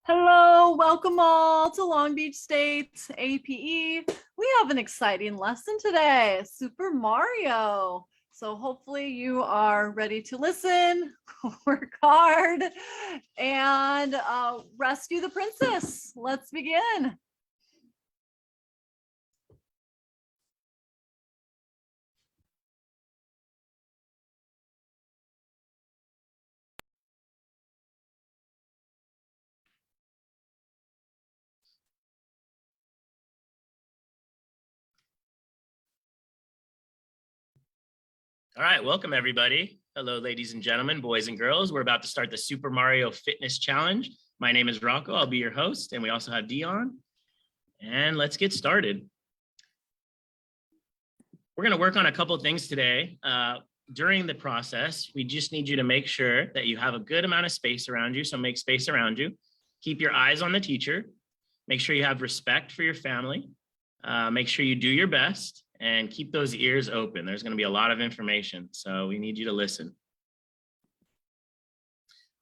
Hello, welcome all to Long Beach State's APE. We have an exciting lesson today, Super Mario. So hopefully you are ready to listen, work hard, and rescue the princess. Let's begin. All right, welcome everybody. Hello, ladies and gentlemen, boys and girls. We're about to start the Super Mario Fitness Challenge. My name is Rocco. I'll be your host, and we also have Dion. And let's get started. We're going to work on a couple of things today. During the process, we just need you to make sure that you have a good amount of space around you. So make space around you. Keep your eyes on the teacher. Make sure you have respect for your family. Make sure you do your best. And keep those ears open. There's going to be a lot of information, so we need you to listen.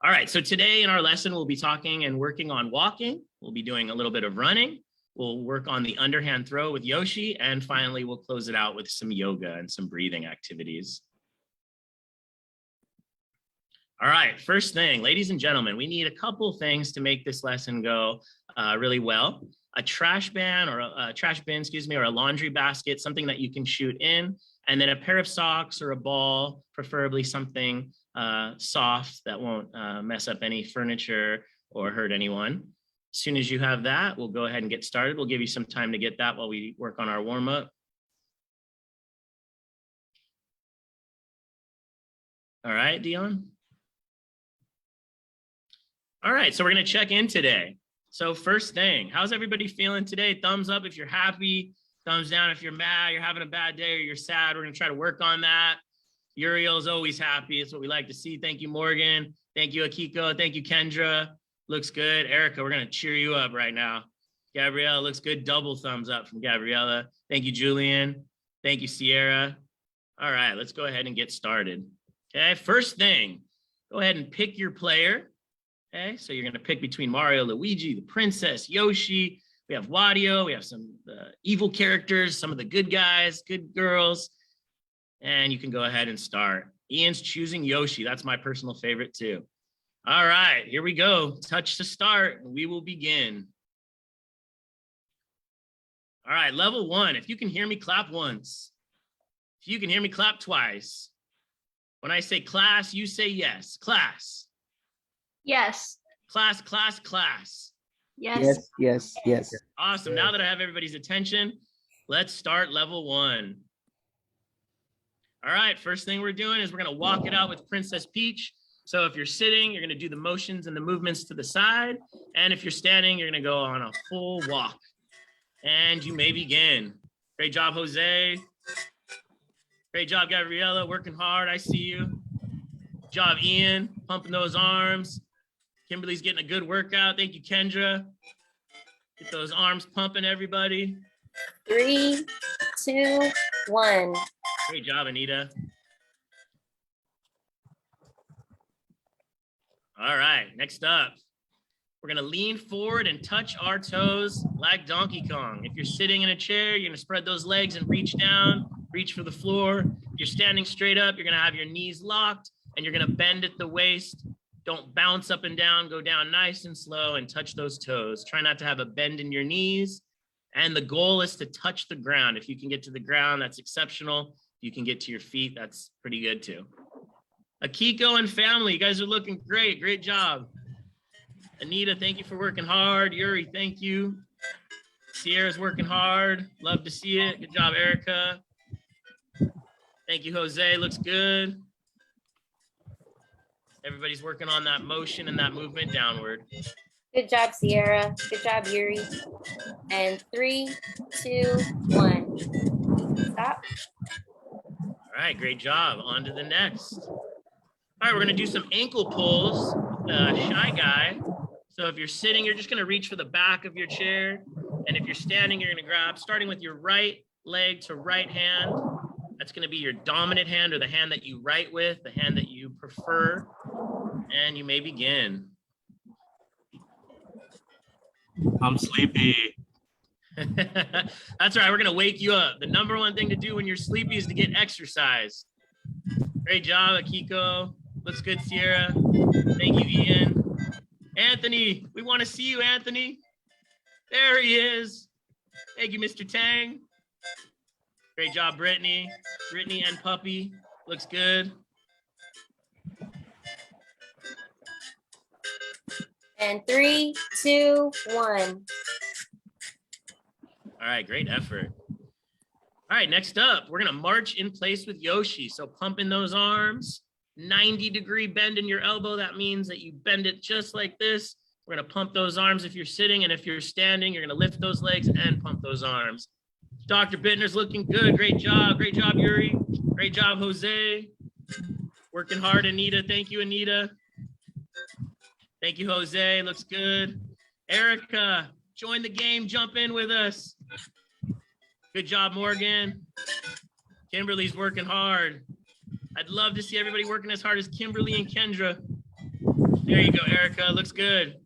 All right, so today in our lesson, we'll be talking and working on walking. We'll be doing a little bit of running. We'll work on the underhand throw with Yoshi, and finally, we'll close it out with some yoga and some breathing activities. All right, first thing, ladies and gentlemen, we need a couple things to make this lesson go really well. A trash bin, or a laundry basket, something that you can shoot in, and then a pair of socks or a ball, preferably something soft that won't mess up any furniture or hurt anyone. As soon as you have that, we'll go ahead and get started. We'll give you some time to get that while we work on our warm-up. All right, Dion? All right, so we're gonna check in today. So first thing, how's everybody feeling today? Thumbs up if you're happy, thumbs down if you're mad, you're having a bad day or you're sad. We're gonna try to work on that. Uriel's always happy. It's what we like to see. Thank you, Morgan. Thank you, Akiko. Thank you, Kendra. Looks good. Erica, we're gonna cheer you up right now. Gabriella, looks good. Double thumbs up from Gabriella. Thank you, Julian. Thank you, Sierra. All right, let's go ahead and get started. Okay, first thing, go ahead and pick your player. Okay, so you're going to pick between Mario, Luigi, the princess, Yoshi. We have Wario. We have some evil characters, some of the good guys, good girls. And you can go ahead and start. Ian's choosing Yoshi. That's my personal favorite too. All right, here we go. Touch to start, and we will begin. All right, level 1. If you can hear me, clap once. If you can hear me, clap twice. When I say class, you say yes. Class. Yes. Class, class, class. Yes. Yes. Awesome. Now that I have everybody's attention, let's start level 1. All right, first thing we're doing is we're going to walk it out with Princess Peach. So if you're sitting, you're going to do the motions and the movements to the side. And if you're standing, you're going to go on a full walk. And you may begin. Great job, Jose. Great job, Gabriella. Working hard. I see you. Good job, Ian. Pumping those arms. Kimberly's getting a good workout. Thank you, Kendra. Get those arms pumping, everybody. 3, 2, 1. Great job, Anita. All right, next up, we're gonna lean forward and touch our toes like Donkey Kong. If you're sitting in a chair, you're gonna spread those legs and reach down, reach for the floor. If you're standing straight up, you're gonna have your knees locked and you're gonna bend at the waist. Don't bounce up and down, go down nice and slow and touch those toes. Try not to have a bend in your knees. And the goal is to touch the ground. If you can get to the ground, that's exceptional. If you can get to your feet, that's pretty good too. Akiko and family, you guys are looking great. Great job. Anita, thank you for working hard. Yuri, thank you. Sierra's working hard. Love to see it. Good job, Erica. Thank you, Jose. Looks good. Everybody's working on that motion and that movement downward. Good job, Sierra. Good job, Yuri. And 3, 2, 1. Stop. All right, great job. On to the next. All right, we're going to do some ankle pulls, Shy Guy. So if you're sitting, you're just going to reach for the back of your chair. And if you're standing, you're going to grab, starting with your right leg to right hand. That's going to be your dominant hand, or the hand that you write with, the hand that you prefer. And you may begin. I'm sleepy. That's right. We're going to wake you up. The number one thing to do when you're sleepy is to get exercise. Great job, Akiko. Looks good, Sierra. Thank you, Ian. Anthony, we want to see you, Anthony. There he is. Thank you, Mr. Tang. Great job, Brittany. Brittany and Puppy. Looks good. And 3, 2, 1. All right, great effort. All right, next up, we're gonna march in place with Yoshi. So pump in those arms, 90-degree bend in your elbow. That means that you bend it just like this. We're gonna pump those arms if you're sitting, and if you're standing, you're gonna lift those legs and pump those arms. Dr. Bittner's looking good. Great job, Yuri. Great job, Jose. Working hard, Anita. Thank you, Anita. Thank you, Jose. Looks good. Erica, join the game. Jump in with us. Good job, Morgan. Kimberly's working hard. I'd love to see everybody working as hard as Kimberly and Kendra. There you go, Erica. Looks good.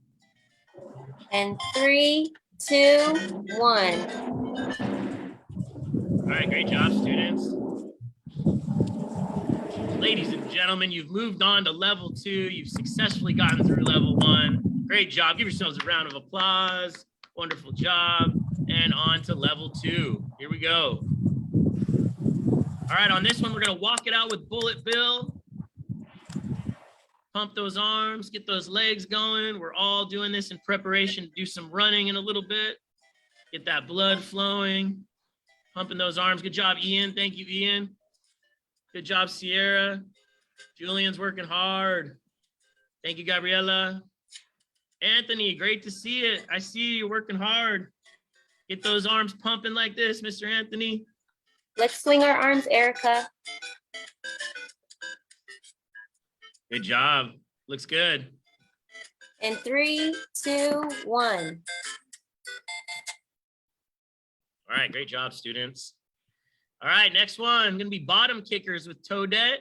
And 3, 2, 1. All right, great job, students. Ladies and gentlemen, you've moved on to level 2. You've successfully gotten through level 1. Great job. Give yourselves a round of applause. Wonderful job. And on to level 2. Here we go. All right, on this one, we're going to walk it out with Bullet Bill. Pump those arms, get those legs going. We're all doing this in preparation to do some running in a little bit. Get that blood flowing. Pumping those arms. Good job, Ian. Thank you, Ian. Good job, Sierra. Julian's working hard. Thank you, Gabriella. Anthony, great to see it. I see you working hard. Get those arms pumping like this, Mr. Anthony. Let's swing our arms, Erica. Good job. Looks good. And 3, 2, 1. All right, great job, students. All right, next one, gonna be bottom kickers with Toadette.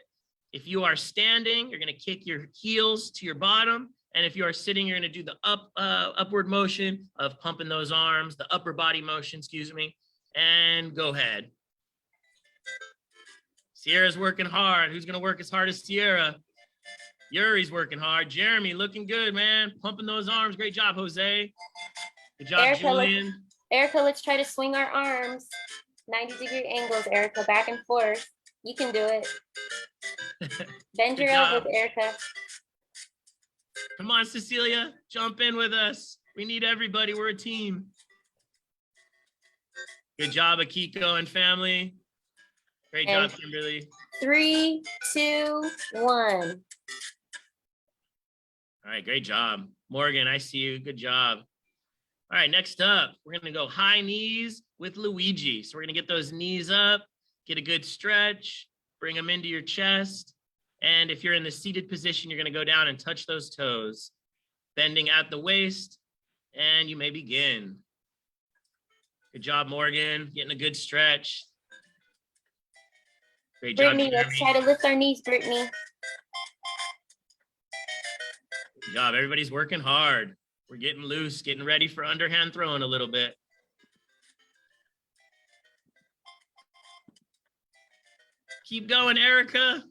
If you are standing, you're gonna kick your heels to your bottom. And if you are sitting, you're gonna do the upward motion of pumping those arms, the upper body motion, excuse me, and go ahead. Sierra's working hard. Who's gonna work as hard as Sierra? Yuri's working hard. Jeremy, looking good, man. Pumping those arms. Great job, Jose. Good job, Erica, Julian. Erica, let's try to swing our arms. 90-degree angles, Erica, back and forth. You can do it. Bend your elbows, Erica. Come on, Cecilia, jump in with us. We need everybody. We're a team. Good job, Akiko and family. Great job, Kimberly. 3, 2, 1. All right, great job. Morgan, I see you. Good job. All right, next up, we're gonna go high knees with Luigi. So we're gonna get those knees up, get a good stretch, bring them into your chest. And if you're in the seated position, you're gonna go down and touch those toes, bending at the waist, and you may begin. Good job, Morgan, getting a good stretch. Great job, Brittany, let's try to lift our knees, Brittany. Good job, everybody's working hard. We're getting loose, getting ready for underhand throwing a little bit. Keep going, Erica.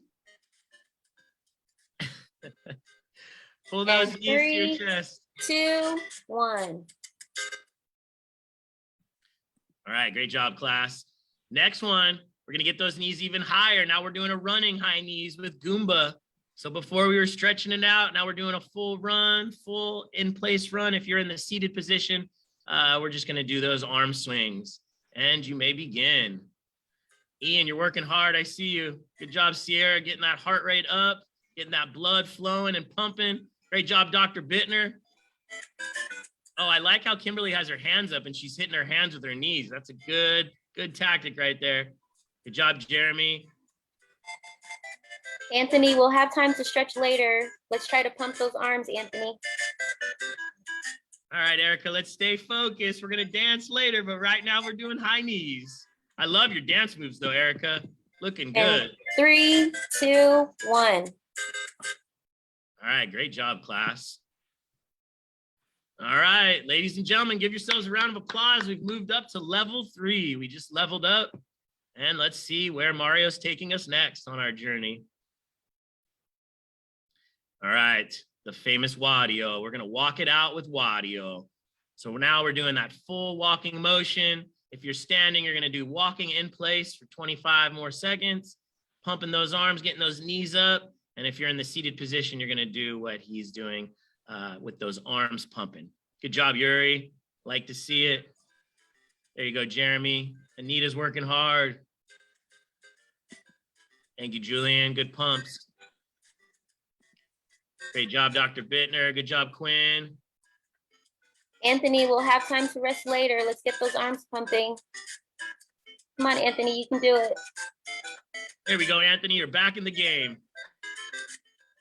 Pull those knees to your chest. 2, 1. All right, great job, class. Next one, we're gonna get those knees even higher. Now we're doing a running high knees with Goomba. So before we were stretching it out, now we're doing a full run, full in-place run. If you're in the seated position, we're just gonna do those arm swings. And you may begin. Ian, you're working hard, I see you. Good job, Sierra, getting that heart rate up, getting that blood flowing and pumping. Great job, Dr. Bittner. Oh, I like how Kimberly has her hands up and she's hitting her hands with her knees. That's a good tactic right there. Good job, Jeremy. Anthony, we'll have time to stretch later. Let's try to pump those arms, Anthony. All right, Erica, let's stay focused. We're gonna dance later, but right now we're doing high knees. I love your dance moves though, Erica. Looking good. And 3, 2, 1. All right, great job, class. All right, ladies and gentlemen, give yourselves a round of applause. We've moved up to level 3. We just leveled up. And let's see where Mario's taking us next on our journey. All right, the famous Wadio. We're going to walk it out with Wadio. So now we're doing that full walking motion. If you're standing, you're going to do walking in place for 25 more seconds, pumping those arms, getting those knees up. And if you're in the seated position, you're going to do what he's doing with those arms pumping. Good job, Yuri. Like to see it. There you go, Jeremy. Anita's working hard. Thank you, Julian. Good pumps. Great job, Dr. Bittner. Good job, Quinn. Anthony, we'll have time to rest later. Let's get those arms pumping. Come on, Anthony, you can do it. There we go, Anthony. You're back in the game.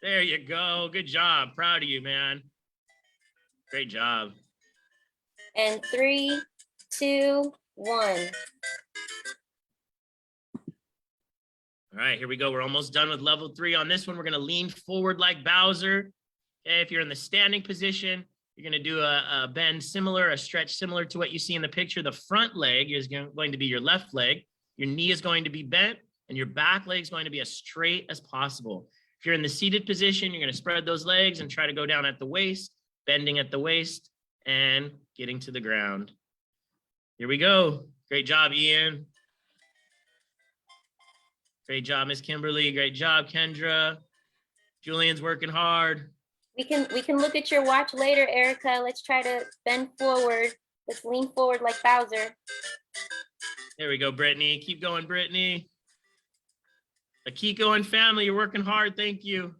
There you go. Good job. Proud of you, man. Great job. And 3, 2, 1. All right, here we go. We're almost done with level 3. On this one, we're going to lean forward like Bowser. Okay, if you're in the standing position, you're going to do a bend similar, a stretch similar to what you see in the picture. The front leg is going to be your left leg. Your knee is going to be bent, and your back leg is going to be as straight as possible. If you're in the seated position, you're going to spread those legs and try to go down at the waist, bending at the waist, and getting to the ground. Here we go. Great job, Ian. Great job, Miss Kimberly. Great job, Kendra. Julian's working hard. We can look at your watch later, Erica. Let's try to bend forward. Let's lean forward like Bowser. There we go, Brittany. Keep going, Brittany. Akiko and family, you're working hard. Thank you.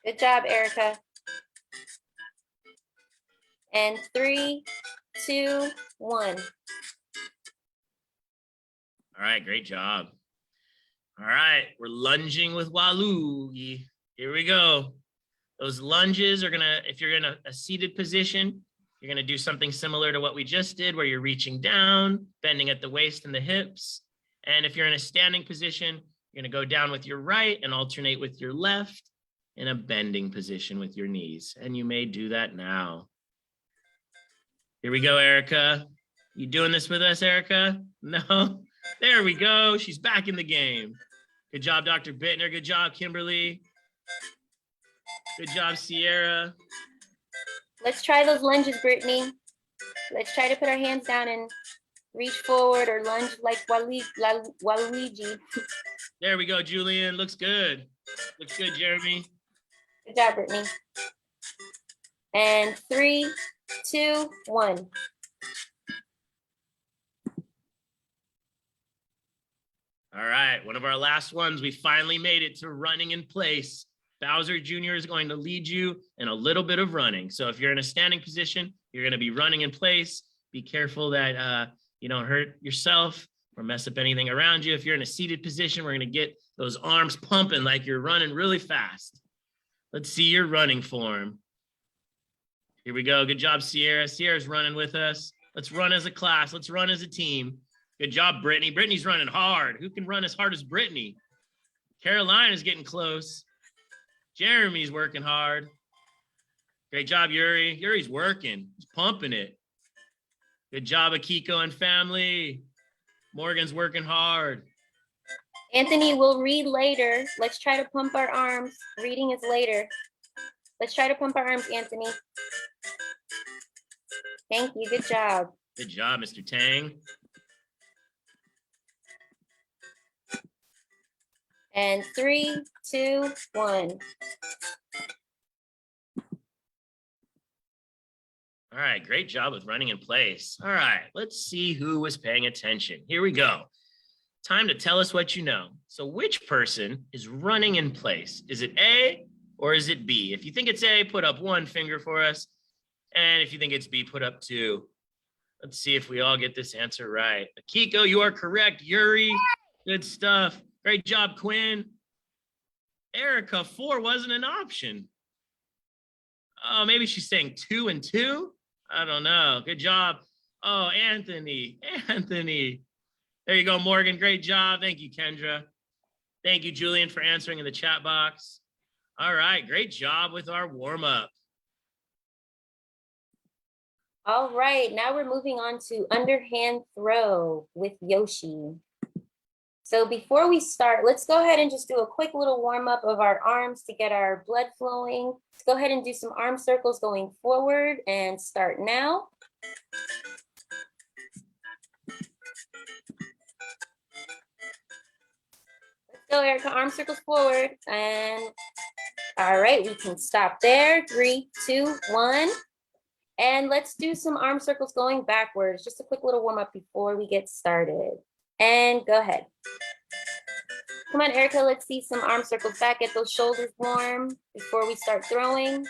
Good job, Erica. And 3, 2, 1. All right, great job. All right, we're lunging with Waluigi. Here we go. Those lunges are gonna, if you're in a seated position, you're gonna do something similar to what we just did, where you're reaching down, bending at the waist and the hips. And if you're in a standing position, you're gonna go down with your right and alternate with your left in a bending position with your knees. And you may do that now. Here we go, Erica. You doing this with us, Erica? No? There we go. She's back in the game. Good job, Dr. Bittner. Good job, Kimberly. Good job, Sierra. Let's try those lunges, Brittany. Let's try to put our hands down and reach forward or lunge like Waluigi. There we go, Julian. Looks good. Looks good, Jeremy. Good job, Brittany. And 3, 2, 1. All right, one of our last ones. We finally made it to running in place. Bowser Jr. is going to lead you in a little bit of running. So if you're in a standing position, you're going to be running in place. Be careful that you don't hurt yourself or mess up anything around you. If you're in a seated position, we're going to get those arms pumping like you're running really fast. Let's see your running form. Here we go. Good job, Sierra. Sierra's running with us. Let's run as a class. Let's run as a team. Good job, Brittany. Brittany's running hard. Who can run as hard as Brittany? Caroline is getting close. Jeremy's working hard. Great job, Yuri. Yuri's working. He's pumping it. Good job, Akiko and family. Morgan's working hard. Anthony, we'll read later. Let's try to pump our arms. Reading is later. Let's try to pump our arms, Anthony. Thank you. Good job. Good job, Mr. Tang. And 3, 2, 1. All right, great job with running in place. All right, let's see who was paying attention. Here we go. Time to tell us what you know. So which person is running in place? Is it A or is it B? If you think it's A, put up 1 finger for us. And if you think it's B, put up 2. Let's see if we all get this answer right. Akiko, you are correct. Yuri, good stuff. Great job, Quinn. Erica, 4 wasn't an option. Oh, maybe she's saying 2 and 2? I don't know. Good job. Oh, Anthony. There you go, Morgan. Great job. Thank you, Kendra. Thank you, Julian, for answering in the chat box. All right, great job with our warm-up. All right, now we're moving on to underhand throw with Yoshi. So before we start, let's go ahead and just do a quick little warm up of our arms to get our blood flowing. Let's go ahead and do some arm circles going forward and start now. Let's go, Erica, arm circles forward. And all right, we can stop there. 3, 2, 1. And let's do some arm circles going backwards. Just a quick little warm up before we get started. And go ahead. Come on, Erica, let's see some arm circles back. Get those shoulders warm before we start throwing.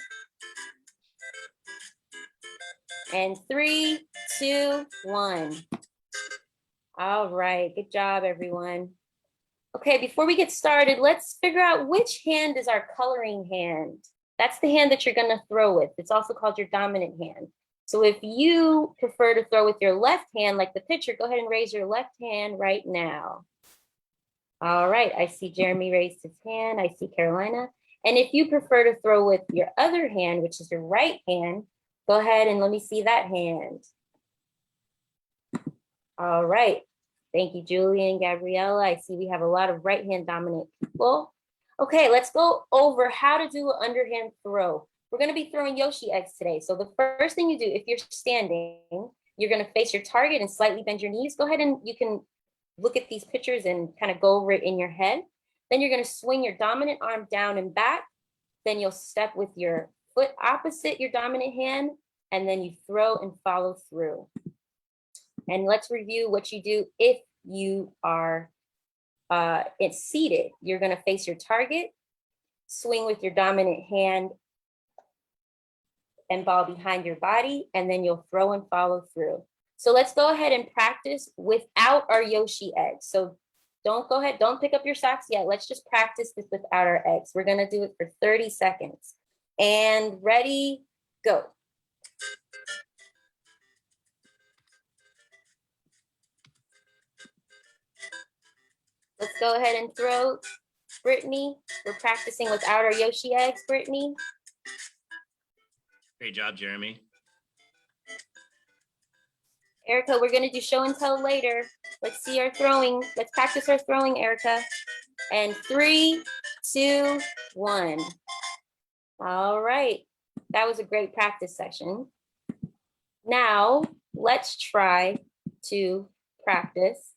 And 3, 2, 1. All right, good job, everyone. Okay, before we get started, let's figure out which hand is our coloring hand. That's the hand that you're gonna throw with. It's also called your dominant hand. So if you prefer to throw with your left hand, like the picture, go ahead and raise your left hand right now. All right, I see Jeremy raised his hand. I see Carolina. And if you prefer to throw with your other hand, which is your right hand, go ahead and let me see that hand. All right. Thank you, Julie and Gabriella. I see we have a lot of right hand dominant people. Okay, let's go over how to do an underhand throw. We're going to be throwing Yoshi eggs today. So the first thing you do, if you're standing, you're going to face your target and slightly bend your knees. Go ahead and you can look at these pictures and kind of go over it in your head. Then you're going to swing your dominant arm down and back. Then you'll step with your foot opposite your dominant hand, and then you throw and follow through. And let's review what you do if you are it's seated. You're going to face your target, swing with your dominant hand and ball behind your body, and then you'll throw and follow through. So let's go ahead and practice without our Yoshi eggs. So don't go ahead, don't pick up your socks yet. Let's just practice this without our eggs. We're going to do it for 30 seconds. And ready, go. Let's go ahead and throw. Brittany, we're practicing without our Yoshi eggs, Brittany. Great job, Jeremy. Erica, we're gonna do show and tell later. Let's see our throwing. Let's practice our throwing, Erica. And 3, 2, 1. All right, that was a great practice session. Now, let's try to practice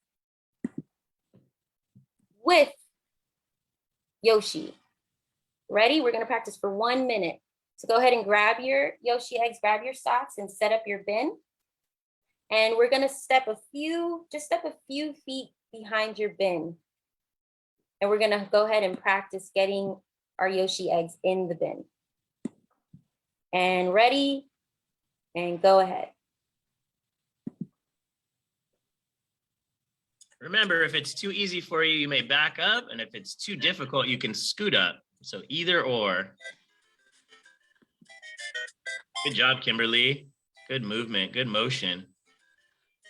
with Yoshi. Ready? We're gonna practice for 1 minute. So go ahead and grab your Yoshi eggs, grab your socks and set up your bin. And we're gonna step a few feet behind your bin. And we're gonna go ahead and practice getting our Yoshi eggs in the bin. And ready, and go ahead. Remember, if it's too easy for you, you may back up. And if it's too difficult, you can scoot up. So either or. Good job, Kimberly. Good movement, good motion.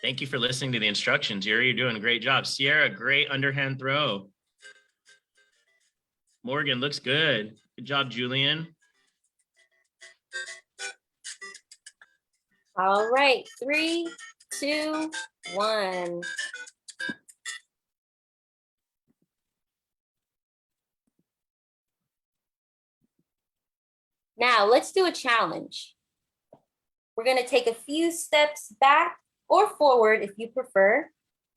Thank you for listening to the instructions. You're doing a great job. Sierra, great underhand throw. Morgan, looks good. Good job, Julian. All right, 3, 2, 1. Now let's do a challenge. We're gonna take a few steps back or forward if you prefer.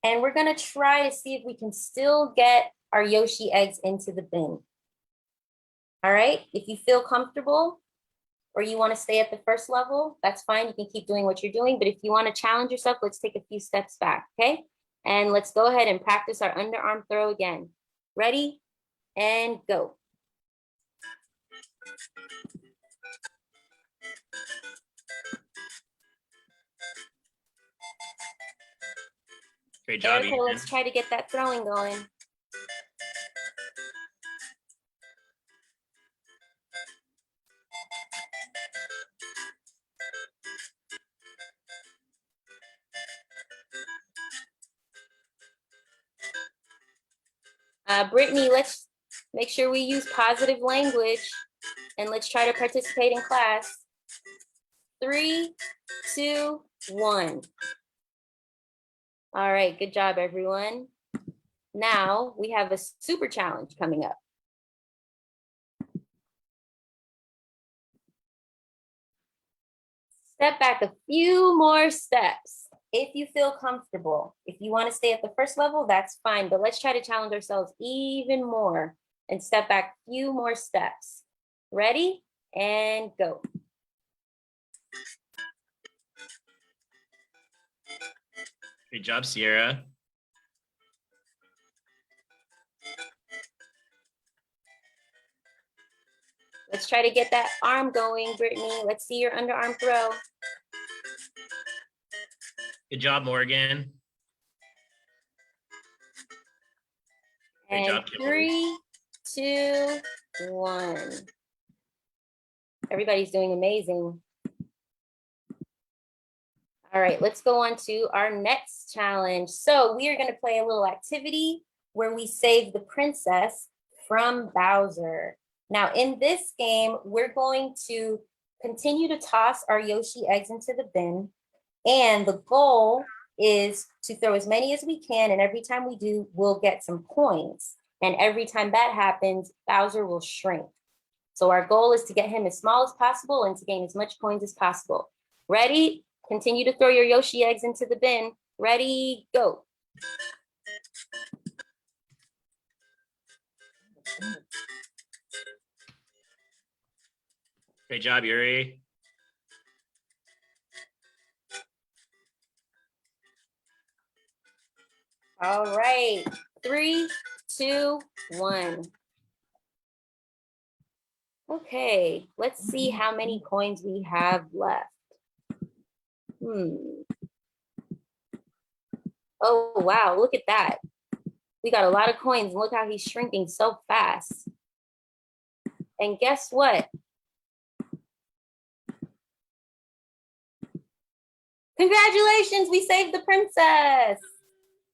And we're gonna try to see if we can still get our Yoshi eggs into the bin. All right, if you feel comfortable or you wanna stay at the first level, that's fine, you can keep doing what you're doing. But if you wanna challenge yourself, let's take a few steps back, okay? And let's go ahead and practice our underarm throw again. Ready, and go. Great job, Erica, Ethan. let's try to get that throwing going. Brittany, let's make sure we use positive language and let's try to participate in class. 3, 2, 1. All right, good job, everyone. Now we have a super challenge coming up. Step back a few more steps if you feel comfortable. If you want to stay at the first level, that's fine, but let's try to challenge ourselves even more and step back a few more steps. Ready? And go. Good job, Sierra. Let's try to get that arm going, Brittany. Let's see your underarm throw. Good job, Morgan. Great And job, Kimberly. 3, 2, 1. Everybody's doing amazing. All right, let's go on to our next challenge. So we are going to play a little activity where we save the princess from Bowser. Now in this game, we're going to continue to toss our Yoshi eggs into the bin. And the goal is to throw as many as we can. And every time we do, we'll get some coins. And every time that happens, Bowser will shrink. So our goal is to get him as small as possible and to gain as much coins as possible. Ready? Continue to throw your Yoshi eggs into the bin. Ready, go. Great job, Yuri. All right, 3, 2, 1. Okay, let's see how many coins we have left. Oh, wow, look at that. We got a lot of coins. Look how he's shrinking so fast. And guess what? Congratulations, we saved the princess.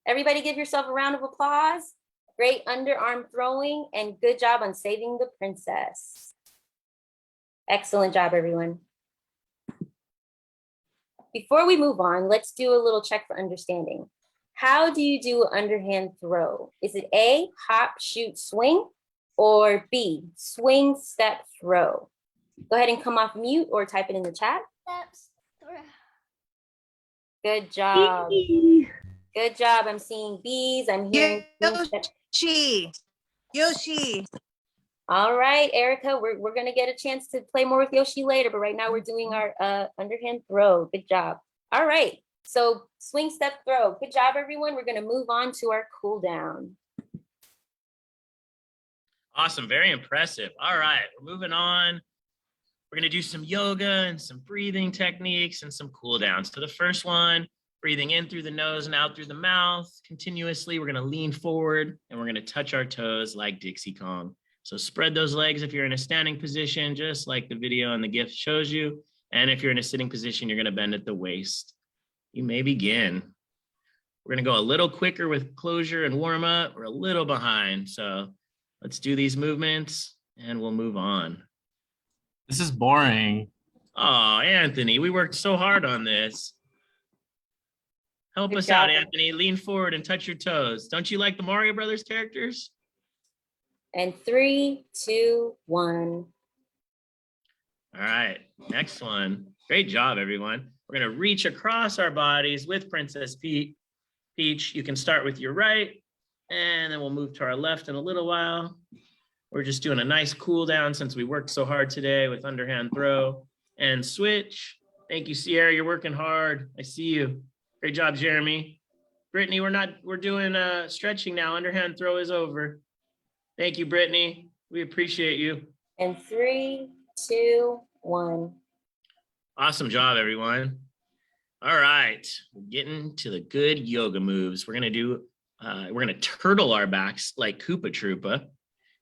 Everybody give yourself a round of applause. Great underarm throwing and good job on saving the princess. Excellent job, everyone. Before we move on, let's do a little check for understanding. How do you do an underhand throw? Is it A, hop, shoot, swing, or B, swing, step, throw? Go ahead and come off mute or type it in the chat. Steps. Good job. Good job. I'm seeing B's. I'm hearing Yoshi. Yoshi. All right, Erica, we're going to get a chance to play more with Yoshi later, but right now we're doing our underhand throw. Good job. All right, so swing, step, throw. Good job, everyone. We're going to move on to our cool down. Awesome, very impressive. All right, we're moving on. We're gonna do some yoga and some breathing techniques and some cool downs. So the first one, breathing in through the nose and out through the mouth continuously. We're gonna lean forward and we're gonna touch our toes like Dixie Kong. So spread those legs if you're in a standing position, just like the video and the gift shows you. And if you're in a sitting position, you're gonna bend at the waist. You may begin. We're gonna go a little quicker with closure and warm up. We're a little behind. So let's do these movements and we'll move on. This is boring. Oh, Anthony, we worked so hard on this. Help Good us job. out, Anthony. Lean forward and touch your toes. Don't you like the Mario Brothers characters? And 3, 2, 1. All right, next one. Great job, everyone. We're gonna reach across our bodies with Princess Peach. You can start with your right, and then we'll move to our left in a little while. We're just doing a nice cool down since we worked so hard today with underhand throw and switch. Thank you, Sierra. You're working hard. I see you. Great job, Jeremy. Brittany, we're doing stretching now. Underhand throw is over. Thank you, Brittany. We appreciate you. And 3, 2, 1. Awesome job, everyone. All right, we're getting to the good yoga moves. We're gonna turtle our backs like Koopa Troopa.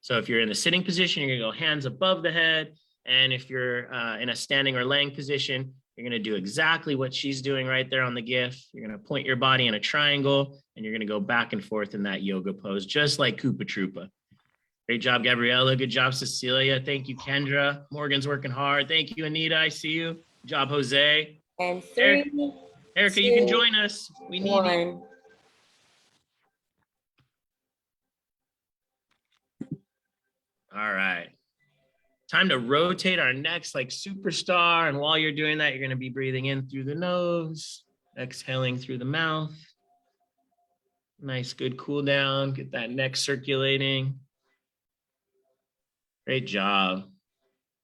So if you're in the sitting position, you're gonna go hands above the head. And if you're in a standing or laying position, you're gonna do exactly what she's doing right there on the GIF. You're gonna point your body in a triangle and you're gonna go back and forth in that yoga pose, just like Koopa Troopa. Great job, Gabriella. Good job, Cecilia. Thank you, Kendra. Morgan's working hard. Thank you, Anita. I see you. Good job, Jose. And Eric- 3, Erica, you can 2, join us. We need you. 1. All right. Time to rotate our necks like superstar. And while you're doing that, you're going to be breathing in through the nose, exhaling through the mouth. Nice, good cool down. Get that neck circulating. Great job.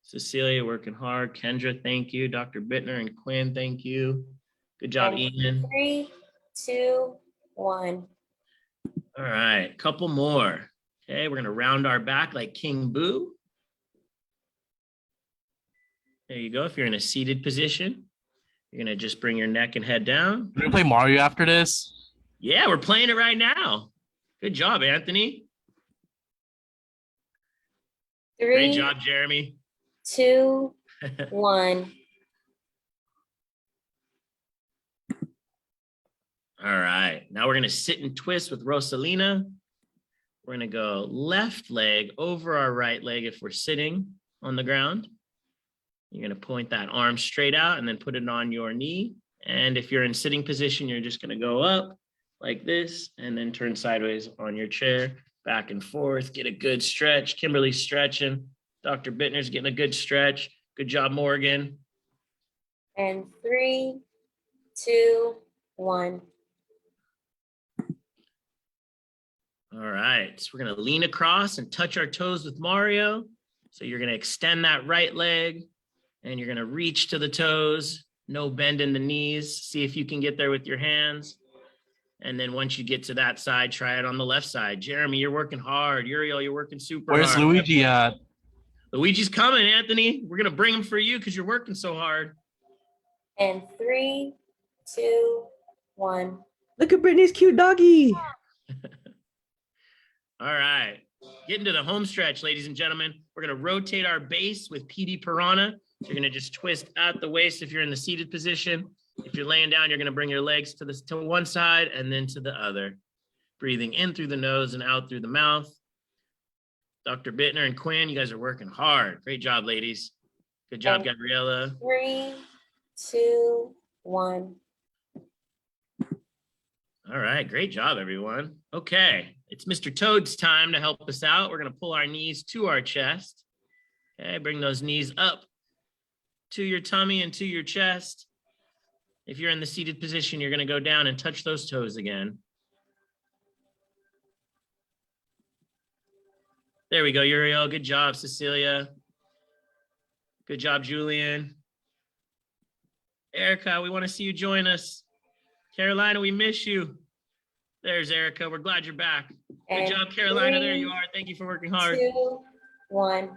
Cecilia, working hard. Kendra, thank you. Dr. Bittner and Quinn, thank you. Good job, And Ian. 3, 2, 1. All right, couple more. Okay, we're going to round our back like King Boo. There you go. If you're in a seated position, you're going to just bring your neck and head down. Can we play Mario after this? Yeah, we're playing it right now. Good job, Anthony. 3, Great job, Jeremy. 2, 1. All right, now we're going to sit and twist with Rosalina. We're going to go left leg over our right leg if we're sitting on the ground. You're going to point that arm straight out and then put it on your knee. And if you're in sitting position, you're just going to go up like this and then turn sideways on your chair, back and forth. Get a good stretch. Kimberly's stretching. Dr. Bittner's getting a good stretch. Good job, Morgan. And 3, 2, 1. All right, so we're going to lean across and touch our toes with Mario. So you're going to extend that right leg and you're going to reach to the toes. No bend in the knees. See if you can get there with your hands. And then once you get to that side, try it on the left side. Jeremy, you're working hard. Uriel, you're working super Where's hard. Luigi at? Luigi's coming, Anthony. We're going to bring him for you because you're working so hard. And 3, 2, 1. Look at Brittany's cute doggy. All right, getting to the home stretch, ladies and gentlemen. We're going to rotate our base with PD Piranha. So you're going to just twist at the waist if you're in the seated position. If you're laying down, you're going to bring your legs to one side and then to the other. Breathing in through the nose and out through the mouth. Dr. Bittner and Quinn, you guys are working hard. Great job, ladies. Good job, Gabriella. 3, 2, 1. All right, great job, everyone. Okay, it's Mr. Toad's time to help us out. We're going to pull our knees to our chest. Okay, bring those knees up to your tummy and to your chest. If you're in the seated position, you're going to go down and touch those toes again. There we go, Uriel. Good job, Cecilia. Good job, Julian. Erica, we want to see you join us. Carolina, we miss you. There's Erica. We're glad you're back. Good And job, Carolina. There 3, you are. Thank you for working hard. 2, 1.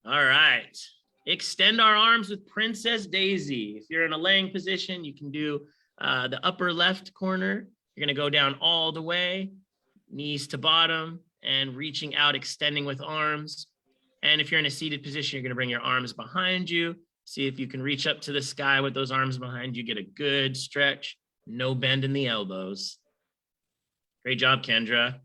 All right. Extend our arms with Princess Daisy. If you're in a laying position, you can do the upper left corner. You're going to go down all the way, knees to bottom, and reaching out, extending with arms. And if you're in a seated position, you're going to bring your arms behind you. See if you can reach up to the sky with those arms behind you. Get a good stretch. No bend in the elbows. Great job, Kendra.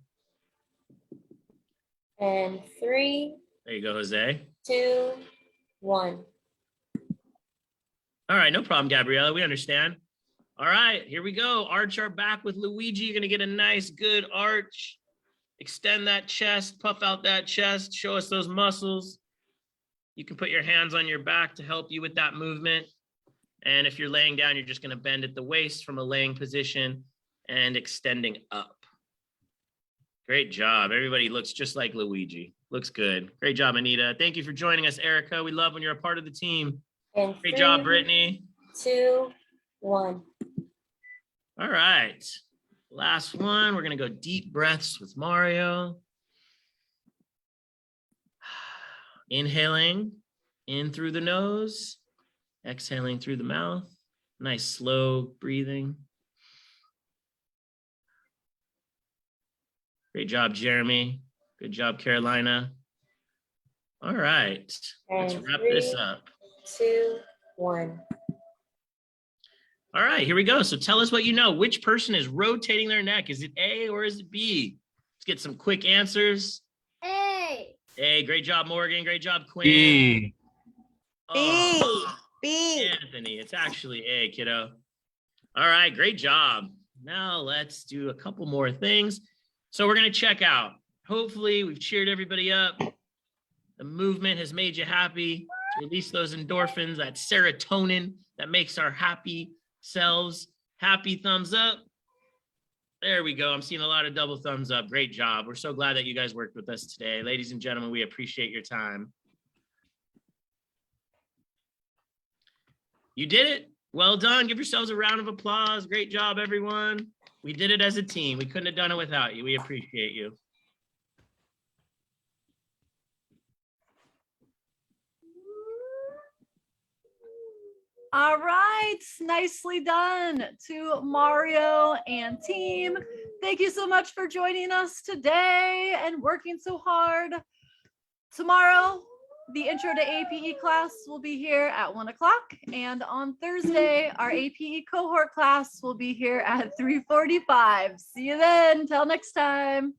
And 3, There you go, Jose. 2, 1. All right, no problem, Gabriella. We understand. All right, here we go. Arch our back with Luigi. You're going to get a nice, good arch. Extend that chest, puff out that chest. Show us those muscles. You can put your hands on your back to help you with that movement. And if you're laying down, you're just going to bend at the waist from a laying position and extending up. Great job. Everybody looks just like Luigi. Looks good. Great job, Anita. Thank you for joining us, Erica. We love when you're a part of the team. And Great job, 3, Brittany. 2, 1. All right. Last one. We're going to go deep breaths with Mario. Inhaling in through the nose, exhaling through the mouth. Nice slow breathing. Great job, Jeremy. Good job, Carolina. All right, let's And wrap 3, this up. 2, 1. All right, here we go. So tell us what you know. Which person is rotating their neck? Is it A or is it B? Let's get some quick answers. A. A, great job, Morgan. Great job, Quinn. B. B. Oh, B. Anthony, it's actually A, kiddo. All right, great job. Now let's do a couple more things. So we're going to check out. Hopefully we've cheered everybody up. The movement has made you happy. Release those endorphins, that serotonin that makes our happy selves happy. Thumbs up. There we go. I'm seeing a lot of double thumbs up. Great job. We're so glad that you guys worked with us today. Ladies and gentlemen, we appreciate your time. You did it. Well done. Give yourselves a round of applause. Great job, everyone. We did it as a team. We couldn't have done it without you. We appreciate you. All right, nicely done to Mario and team. Thank you so much for joining us today and working so hard. Tomorrow, the intro to APE class will be here at 1 o'clock. And on Thursday, our APE cohort class will be here at 3:45. See you then. Till next time.